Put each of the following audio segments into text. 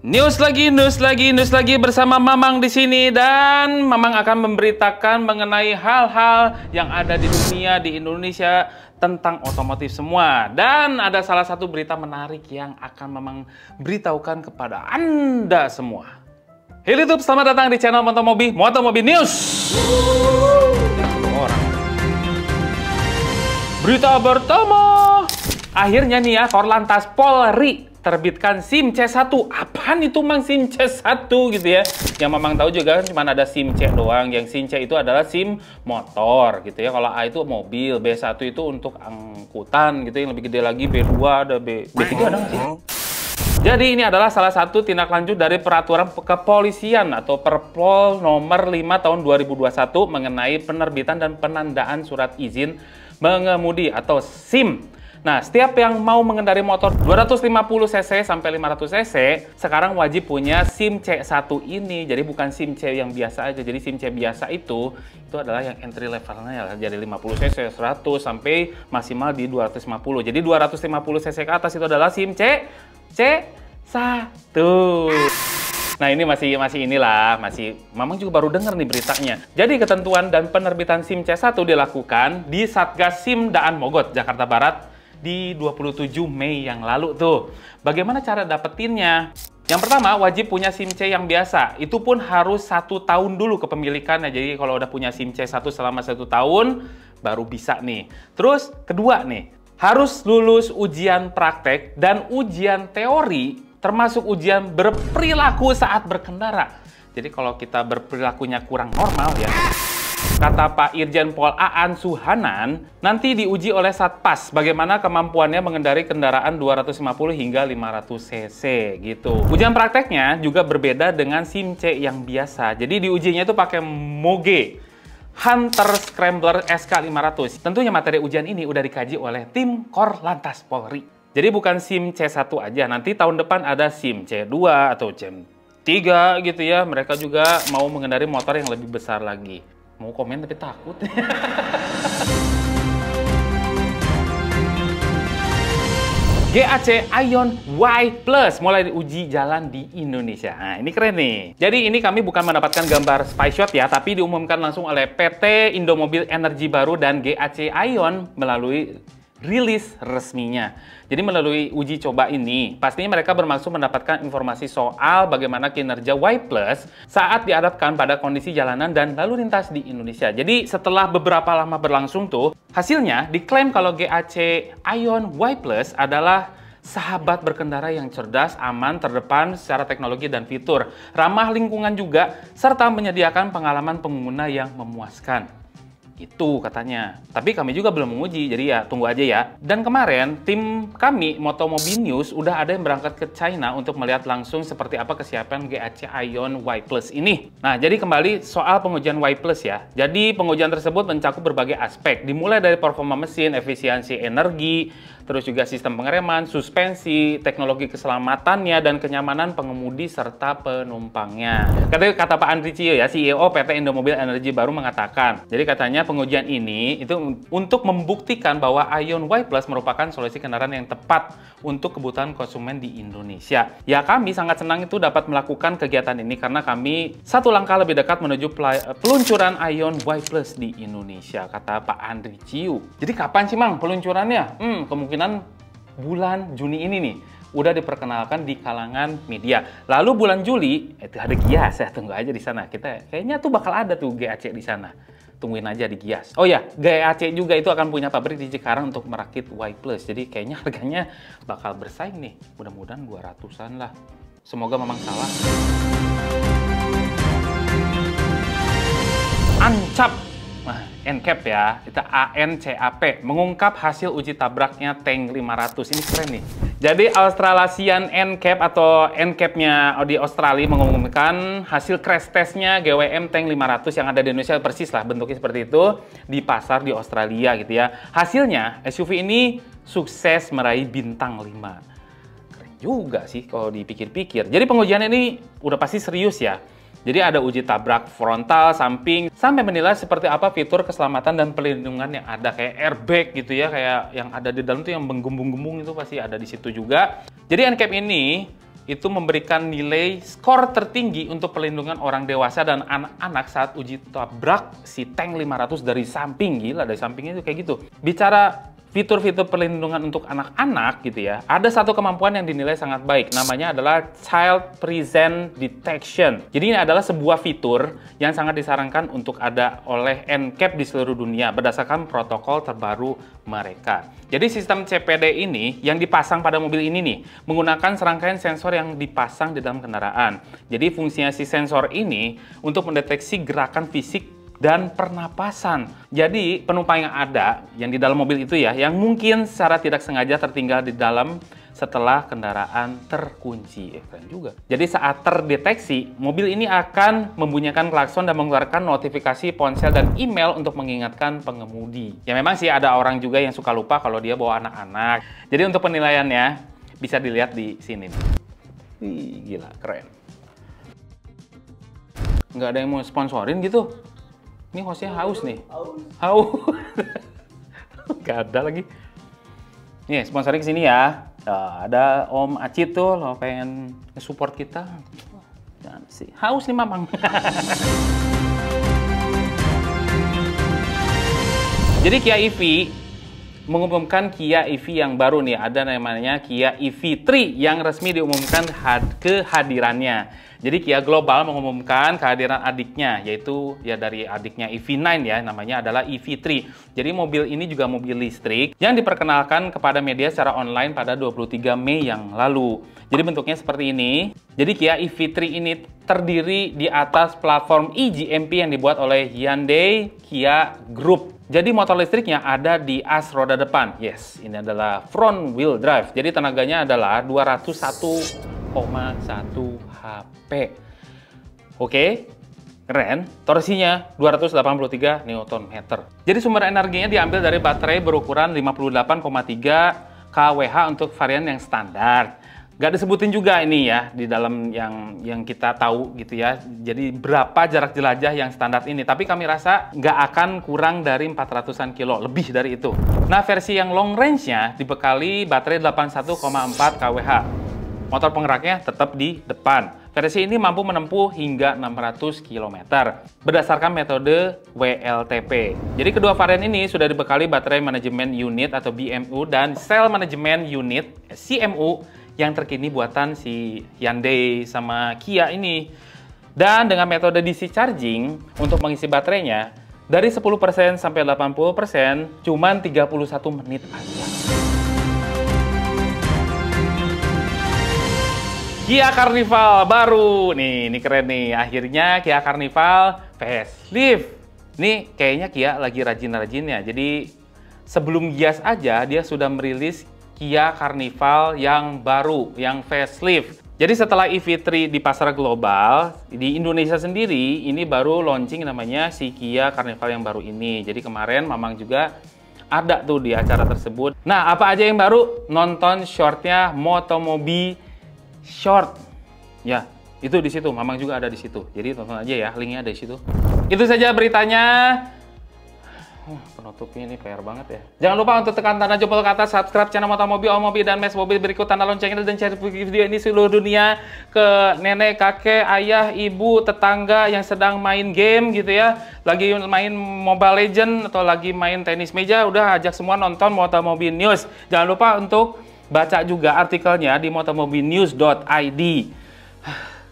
News lagi bersama Mamang di sini, dan Mamang akan memberitakan mengenai hal-hal yang ada di dunia, di Indonesia tentang otomotif semua. Dan ada salah satu berita menarik yang akan Mamang beritahukan kepada Anda semua. Hey YouTube, selamat datang di channel Motomobi News. Berita pertama, akhirnya nih ya, Korlantas Polri terbitkan SIM C1. Apaan itu Mang SIM C1 gitu ya? Yang Mamang tahu juga kan cuma ada SIM C doang. Yang SIM C itu adalah SIM motor gitu ya. Kalau A itu mobil, B1 itu untuk angkutan gitu. Yang lebih gede lagi B2, ada B3 ada nggak sih? Jadi ini adalah salah satu tindak lanjut dari peraturan kepolisian atau Perpol nomor 5 tahun 2021 mengenai penerbitan dan penandaan surat izin mengemudi atau SIM. Nah, setiap yang mau mengendari motor 250 cc sampai 500 cc sekarang wajib punya SIM C1 ini. Jadi bukan SIM C yang biasa aja. Jadi SIM C biasa itu adalah yang entry levelnya ya. Jadi 50 cc, 100 sampai maksimal di 250. Jadi 250 cc ke atas itu adalah SIM C1. Nah, ini masih Mamang juga baru dengar nih beritanya. Jadi ketentuan dan penerbitan SIM C1 dilakukan di Satgas SIM Daan Mogot, Jakarta Barat di 27 Mei yang lalu tuh. Bagaimana cara dapetinnya? Yang pertama, wajib punya SIM C yang biasa. Itu pun harus 1 tahun dulu kepemilikannya. Jadi kalau udah punya SIM C1 selama 1 tahun, baru bisa nih. Terus kedua nih, harus lulus ujian praktek dan ujian teori, termasuk ujian berperilaku saat berkendara. Jadi kalau kita berperilakunya kurang normal ya, kata Pak Irjen Pol Aan Suhanan, nanti diuji oleh Satpas bagaimana kemampuannya mengendari kendaraan 250 hingga 500 cc gitu. Ujian prakteknya juga berbeda dengan SIM C yang biasa. Jadi diujinya itu pakai Moge Hunter Scrambler SK500. Tentunya materi ujian ini udah dikaji oleh tim Korlantas Polri. Jadi bukan SIM C1 aja, nanti tahun depan ada SIM C2 atau C3 gitu ya. Mereka juga mau mengendari motor yang lebih besar lagi. Mau komen tapi takut. GAC Aion Y Plus mulai diuji jalan di Indonesia. Nah, ini keren nih. Jadi ini kami bukan mendapatkan gambar spy shot ya, tapi diumumkan langsung oleh PT Indomobil Energi Baru dan GAC Aion melalui rilis resminya. Jadi melalui uji coba ini, pastinya mereka bermaksud mendapatkan informasi soal bagaimana kinerja Y Plus saat dihadapkan pada kondisi jalanan dan lalu lintas di Indonesia. Jadi setelah beberapa lama berlangsung tuh, hasilnya diklaim kalau GAC Aion Y Plus adalah sahabat berkendara yang cerdas, aman, terdepan secara teknologi dan fitur, ramah lingkungan juga, serta menyediakan pengalaman pengguna yang memuaskan. Itu katanya. Tapi kami juga belum menguji, jadi ya tunggu aja ya. Dan kemarin, tim kami, Motomobi News, udah ada yang berangkat ke China untuk melihat langsung seperti apa kesiapan GAC Aion Y Plus ini. Nah, jadi kembali soal pengujian Y Plus ya. Jadi pengujian tersebut mencakup berbagai aspek, dimulai dari performa mesin, efisiensi energi, terus juga sistem pengereman, suspensi, teknologi keselamatannya, dan kenyamanan pengemudi serta penumpangnya. Kata Pak Andri Cio ya, CEO PT Indomobil Energi Baru mengatakan, jadi katanya pengujian ini itu untuk membuktikan bahwa Aion Y Plus merupakan solusi kendaraan yang tepat untuk kebutuhan konsumen di Indonesia. Ya, kami sangat senang itu dapat melakukan kegiatan ini karena kami satu langkah lebih dekat menuju peluncuran Aion Y Plus di Indonesia, kata Pak Andri Cio. Jadi kapan sih Mang peluncurannya? Kemungkinan bulan Juni ini nih udah diperkenalkan di kalangan media. Lalu bulan Juli itu ada Gias ya, tunggu aja di sana. Kita kayaknya tuh bakal ada tuh GAC di sana. Tungguin aja di Gias. Oh ya, GAC juga itu akan punya pabrik di Cikarang untuk merakit Y Plus. Jadi kayaknya harganya bakal bersaing nih. Mudah-mudahan 200-an lah. Semoga memang salah. Ancap. NCAP ya, kita ANCAP mengungkap hasil uji tabraknya tank 500. Ini keren nih. Jadi Australasian NCAP atau NCAP-nya di Australia mengumumkan hasil crash testnya GWM tank 500 yang ada di Indonesia, persis lah bentuknya seperti itu, di pasar di Australia gitu ya. Hasilnya SUV ini sukses meraih bintang 5. Keren juga sih kalau dipikir-pikir. Jadi pengujian ini udah pasti serius ya. Jadi ada uji tabrak frontal, samping, sampai menilai seperti apa fitur keselamatan dan perlindungan yang ada, kayak airbag gitu ya, kayak yang ada di dalam tuh yang menggembung-gembung itu pasti ada di situ juga. Jadi NCAP ini itu memberikan nilai skor tertinggi untuk perlindungan orang dewasa dan anak-anak saat uji tabrak si tank 500 dari samping. Gila, dari sampingnya itu kayak gitu. Bicara fitur-fitur perlindungan untuk anak-anak gitu ya, ada satu kemampuan yang dinilai sangat baik, namanya adalah Child Presence Detection. Jadi ini adalah sebuah fitur yang sangat disarankan untuk ada oleh NCAP di seluruh dunia berdasarkan protokol terbaru mereka. Jadi sistem CPD ini yang dipasang pada mobil ini nih, menggunakan serangkaian sensor yang dipasang di dalam kendaraan. Jadi fungsinya si sensor ini untuk mendeteksi gerakan fisik dan pernapasan. Jadi penumpang yang ada yang di dalam mobil itu ya, yang mungkin secara tidak sengaja tertinggal di dalam setelah kendaraan terkunci. Keren juga. Jadi saat terdeteksi, mobil ini akan membunyikan klakson dan mengeluarkan notifikasi ponsel dan email untuk mengingatkan pengemudi. Ya memang sih ada orang juga yang suka lupa kalau dia bawa anak-anak. Jadi untuk penilaiannya bisa dilihat di sini. Wih, gila, keren. Nggak ada yang mau sponsorin gitu. Ini hostnya haus nih. Haus. Gak ada lagi. Nih, sponsorin kesini ya. Ada Om Acit tuh, lo pengen support kita. Jangan sih. Haus nih mamang. Jadi Kia EV mengumumkan Kia EV yang baru nih. Ada namanya Kia EV3 yang resmi diumumkan kehadirannya. Jadi Kia Global mengumumkan kehadiran adiknya, yaitu ya dari adiknya EV9 ya, namanya adalah EV3. Jadi mobil ini juga mobil listrik yang diperkenalkan kepada media secara online pada 23 Mei yang lalu. Jadi bentuknya seperti ini. Jadi Kia EV3 ini terdiri di atas platform eGMP yang dibuat oleh Hyundai Kia Group. Jadi motor listriknya ada di as roda depan. Yes, ini adalah front wheel drive. Jadi tenaganya adalah 201,1 HP. Oke, keren. Torsinya 283 Nm. Jadi sumber energinya diambil dari baterai berukuran 58,3 kWh untuk varian yang standar. Nggak disebutin juga ini ya di dalam yang kita tahu gitu ya. Jadi berapa jarak jelajah yang standar ini. Tapi kami rasa nggak akan kurang dari 400-an kilo, lebih dari itu. Nah versi yang long range-nya dibekali baterai 81,4 kWh. Motor penggeraknya tetap di depan. Versi ini mampu menempuh hingga 600 km berdasarkan metode WLTP. Jadi kedua varian ini sudah dibekali baterai manajemen unit atau BMU dan sel manajemen unit CMU yang terkini buatan si Hyundai sama Kia ini. Dan dengan metode DC charging untuk mengisi baterainya dari 10% sampai 80% cuman 31 menit aja. Kia Carnival baru. Nih, ini keren nih. Akhirnya Kia Carnival facelift. Nih, kayaknya Kia lagi rajin-rajinnya. Jadi, sebelum Gias aja, dia sudah merilis Kia Carnival yang baru, yang facelift. Jadi, setelah EV3 di pasar global, di Indonesia sendiri, ini baru launching namanya si Kia Carnival yang baru ini. Jadi, kemarin Mamang juga ada tuh di acara tersebut. Nah, apa aja yang baru? Nonton shortnya Motomobi Short, ya itu di situ. Mamang juga ada di situ. Jadi tonton aja ya, linknya ada di situ. Itu saja beritanya. Penutupnya ini PR banget ya. Jangan lupa untuk tekan tanda jempol ke atas, subscribe channel Motomobi, Omobi, dan Mes Mobil berikut, tanda loncengnya, dan share video ini seluruh dunia ke nenek, kakek, ayah, ibu, tetangga yang sedang main game gitu ya. Lagi main Mobile Legends atau lagi main tenis meja, udah ajak semua nonton Motomobi News. Jangan lupa untuk baca juga artikelnya di motomobinews.id.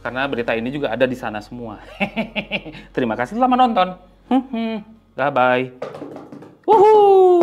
Karena berita ini juga ada di sana semua. Terima kasih telah menonton. Bye-bye. Woohoo!